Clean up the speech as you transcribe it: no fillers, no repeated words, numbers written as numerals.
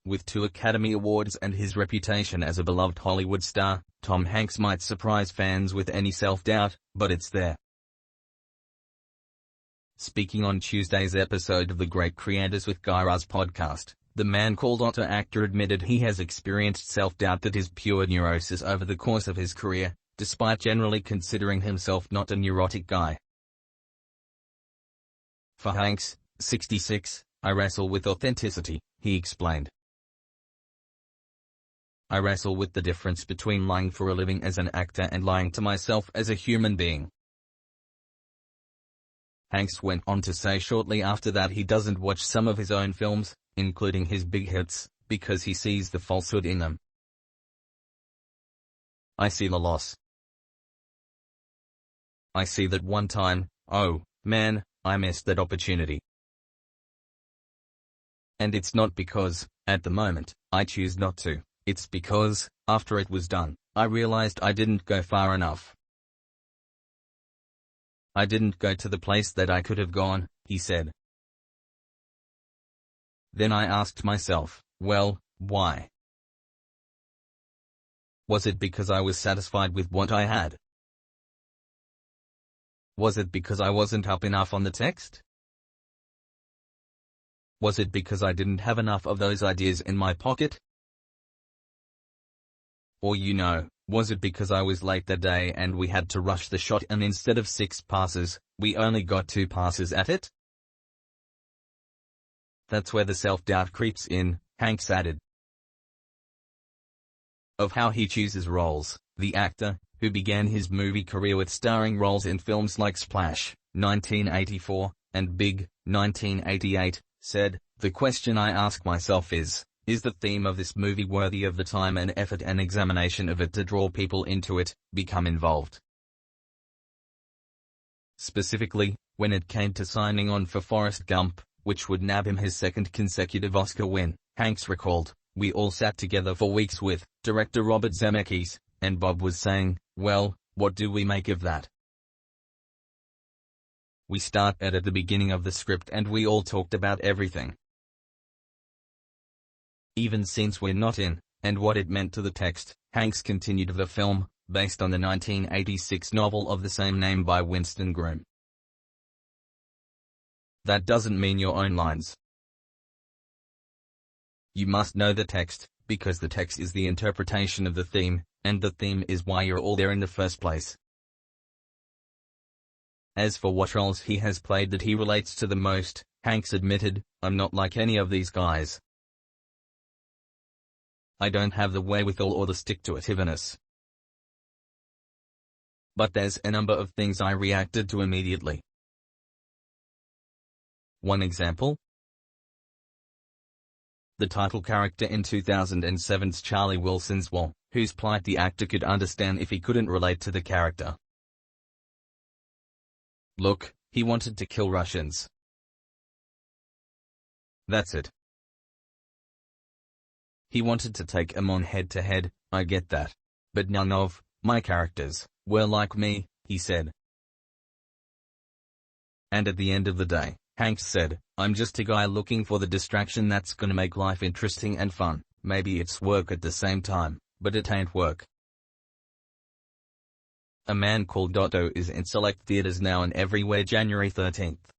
With 2 Academy Awards and his reputation as a beloved Hollywood star, Tom Hanks might surprise fans with any self-doubt, but it's there. Speaking on Tuesday's episode of the Great Creators with Guy Raz podcast, the Man Called Otto actor admitted he has experienced self-doubt that is pure neurosis over the course of his career, despite generally considering himself not a neurotic guy. For Hanks, 66, I wrestle with authenticity, he explained. I wrestle with the difference between lying for a living as an actor and lying to myself as a human being. Hanks went on to say shortly after that he doesn't watch some of his own films, including his big hits, because he sees the falsehood in them. I see the loss. I see that one time, oh, man, I missed that opportunity. And it's not because, at the moment, I choose not to. It's because, after it was done, I realized I didn't go far enough. I didn't go to the place that I could have gone, he said. Then I asked myself, well, why? Was it because I was satisfied with what I had? Was it because I wasn't up enough on the text? Was it because I didn't have enough of those ideas in my pocket? Or was it because I was late that day and we had to rush the shot and instead of 6 passes, we only got 2 passes at it? That's where the self-doubt creeps in, Hanks added. Of how he chooses roles, the actor, who began his movie career with starring roles in films like Splash, 1984, and Big, 1988, said, "The question I ask myself is the theme of this movie worthy of the time and effort and examination of it to draw people into it, become involved?" Specifically, when it came to signing on for Forrest Gump, which would nab him his 2nd consecutive Oscar win, Hanks recalled, "We all sat together for weeks with director Robert Zemeckis, and Bob was saying, well, what do we make of that? We started at the beginning of the script and we all talked about everything. Even scenes we're not in, and what it meant to the text." Hanks continued. The film, based on the 1986 novel of the same name by Winston Groom. That doesn't mean your own lines. You must know the text, because the text is the interpretation of the theme, and the theme is why you're all there in the first place. As for what roles he has played that he relates to the most, Hanks admitted, "I'm not like any of these guys. I don't have the wherewithal or the stick-to-itiveness. But there's a number of things I reacted to immediately." One example? The title character in 2007's Charlie Wilson's Wall, whose plight the actor could understand if he couldn't relate to the character. Look, he wanted to kill Russians. That's it. He wanted to take them on head-to-head, I get that. But none of my characters were like me, he said. And at the end of the day, Hanks said, "I'm just a guy looking for the distraction that's gonna make life interesting and fun. Maybe it's work at the same time, but it ain't work." A Man Called Otto is in select theaters now and everywhere January 13th.